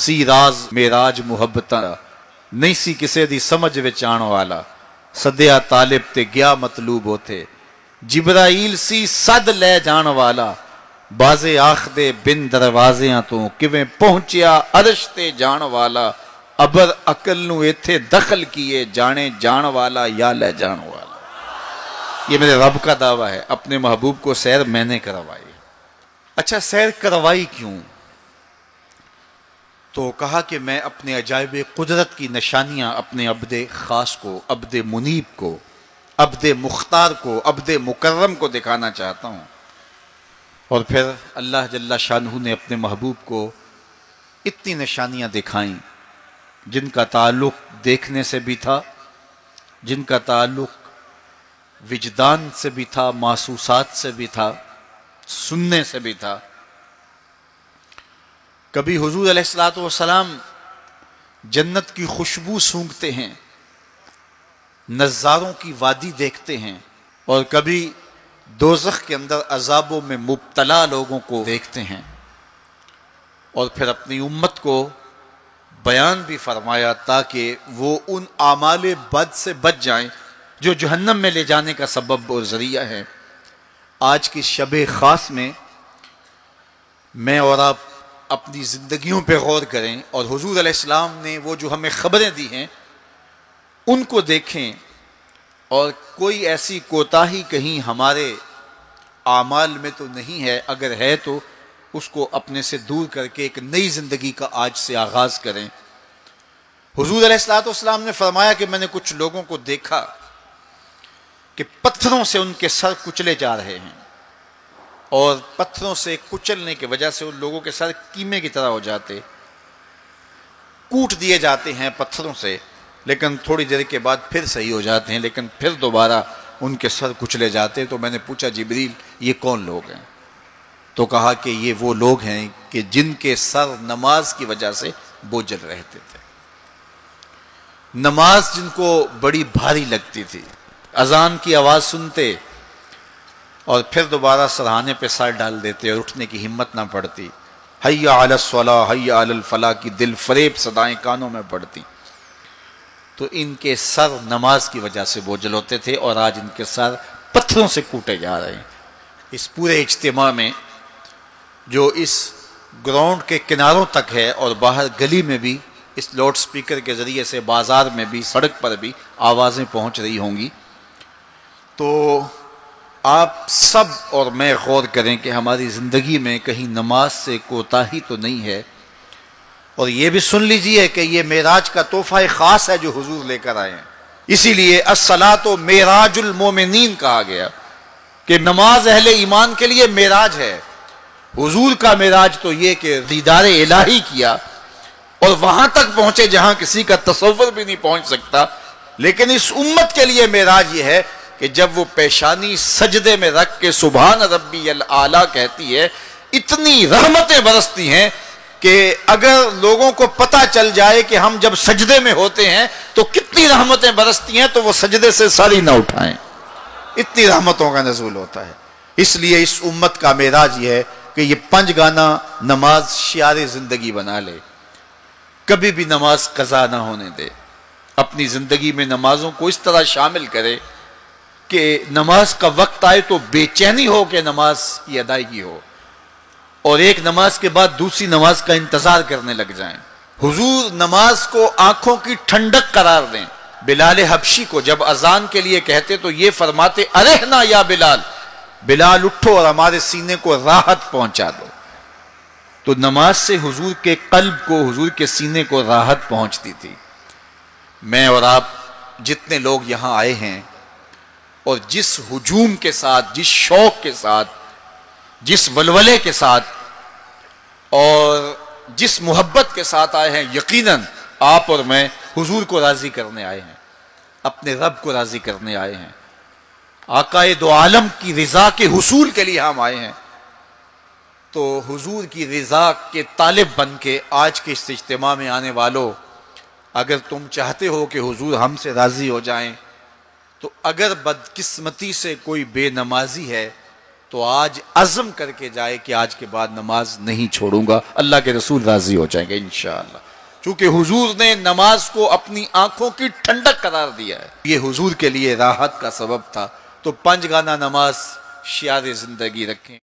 सी राज मेराज मुहब्बतां नहीं सी किसे दी समझ विच आण वाला सद्या तालिब ते गया मतलूब होते जिब्राइल सी सद ले जाण वाला बाजे आखदे बिन दरवाजियां तो किवें पहुंचिया अरश ते जाण वाला अबर अकल नू इत्थे दखल किए जाने जाण वाला या ले जाण वाला। ये मेरे रब का दावा है, अपने महबूब को सैर मैंने करवाई। अच्छा, सैर करवाई क्यों? तो कहा कि मैं अपने अजायब कुदरत की निशानियां अपने अब्दे खास को, अब्दे मुनीब को, अब्दे मुख्तार को, अब्दे मुकर्रम को दिखाना चाहता हूं। और फिर अल्लाह जल्ला शानहू ने अपने महबूब को इतनी निशानियां दिखाईं जिनका ताल्लुक देखने से भी था, जिनका ताल्लुक विजदान से भी था, महसूसात से भी था, सुनने से भी था। कभी हुजूर अलैहिस्सलातु वस्सलाम जन्नत की खुशबू सूंघते हैं, नज़ारों की वादी देखते हैं, और कभी दोज़ख के अंदर अजाबों में मुब्तला लोगों को देखते हैं। और फिर अपनी उम्मत को बयान भी फरमाया ताकि वो उन आमाले बद से बच जाएं जो जहन्नम में ले जाने का सबब और ज़रिया है। आज की शब ख़ास में मैं और आप अपनी ज़िंदगियों पे गौर करें और हुजूर अलैहिस्सलाम ने वो जो हमें ख़बरें दी हैं उनको देखें, और कोई ऐसी कोताही कहीं हमारे आमाल में तो नहीं है, अगर है तो उसको अपने से दूर करके एक नई ज़िंदगी का आज से आगाज़ करें। हुजूर अलैहिस्सलातु वस्सलाम ने फरमाया कि मैंने कुछ लोगों को देखा कि पत्थरों से उनके सर कुचले जा रहे हैं, और पत्थरों से कुचलने की वजह से उन लोगों के सर कीमे की तरह हो जाते, कूट दिए जाते हैं पत्थरों से, लेकिन थोड़ी देर के बाद फिर सही हो जाते हैं, लेकिन फिर दोबारा उनके सर कुचले जाते। तो मैंने पूछा, जिब्रील ये कौन लोग हैं? तो कहा कि ये वो लोग हैं कि जिनके सर नमाज की वजह से बोझल रहते थे, नमाज जिनको बड़ी भारी लगती थी, अजान की आवाज़ सुनते और फिर दोबारा सरहाने पे सर डाल देते और उठने की हिम्मत ना पड़ती। हय्या अलस सलाह हय्या अलल फलाह की दिल फरेब सदाएं कानों में पड़ती। तो इनके सर नमाज की वजह से बोझल होते थे और आज इनके सर पत्थरों से कूटे जा रहे हैं। इस पूरे इज्तिमा में जो इस ग्राउंड के किनारों तक है और बाहर गली में भी इस लाउड स्पीकर के ज़रिए से बाज़ार में भी, सड़क पर भी आवाज़ें पहुंच रही होंगी, तो आप सब और मैं गौर करें कि हमारी ज़िंदगी में कहीं नमाज से कोताही तो नहीं है। और ये भी सुन लीजिए कि ये मेराज का तोहफा ख़ास है जो हुजूर लेकर आए हैं। इसीलिए अस्सलातो मेराजुल मोमिनीन कहा गया कि नमाज अहले ईमान के लिए मेराज है। हुजूर का मेराज तो ये कि दीदार इलाही किया और वहां तक पहुंचे जहां किसी का तसव्वुर भी नहीं पहुंच सकता। लेकिन इस उम्मत के लिए मेराज ये है कि जब वो पेशानी सजदे में रख के सुभान रब्बी अल आला कहती है, इतनी रहमतें बरसती हैं कि अगर लोगों को पता चल जाए कि हम जब सजदे में होते हैं तो कितनी रहमतें बरसती हैं, तो वो सजदे से सर ही ना उठाएं, इतनी रहमतों का नज़ूल होता है। इसलिए इस उम्मत का मेराज ये है कि ये 5 गाना नमाज शियारे ज़िंदगी बना ले, कभी भी नमाज कज़ा ना होने दे, अपनी ज़िंदगी में नमाजों को इस तरह शामिल करे कि नमाज का वक्त आए तो बेचैनी हो कि नमाज की अदायगी हो, और एक नमाज के बाद दूसरी नमाज का इंतजार करने लग जाएं। हुजूर नमाज को आंखों की ठंडक करार दें। बिलाल हबशी को जब अजान के लिए कहते तो ये फरमाते, अरेहना या बिलाल, बिलाल उठो और हमारे सीने को राहत पहुंचा दो। तो नमाज से हुजूर के कल्ब को, हुजूर के सीने को राहत पहुंचती थी। मैं और आप जितने लोग यहां आए हैं और जिस हुजूम के साथ, जिस शौक के साथ, जिस वलवले के साथ और जिस मोहब्बत के साथ आए हैं, यकीनन आप और मैं हुजूर को राजी करने आए हैं, अपने रब को राजी करने आए हैं, आकाए दो आलम की रिजा के हुसूल के लिए हम आए हैं। तो हुजूर की रिजा के तालिब बन के आज के इस इज्तिमा में आने वालों, अगर तुम चाहते हो कि हुजूर हमसे राजी हो जाएं, तो अगर बदकिस्मती से कोई बेनमाजी है تو آج عزم کر کے جائے کہ آج کے بعد نماز نہیں چھوڑوں گا، اللہ کے رسول راضی ہو جائیں گے انشاءاللہ، چونکہ حضور نے نماز کو اپنی آنکھوں کی ٹھنڈک قرار دیا ہے، یہ حضور کے لیے راحت کا سبب تھا۔ تو 5 گانا نماز شعار زندگی رکھیں۔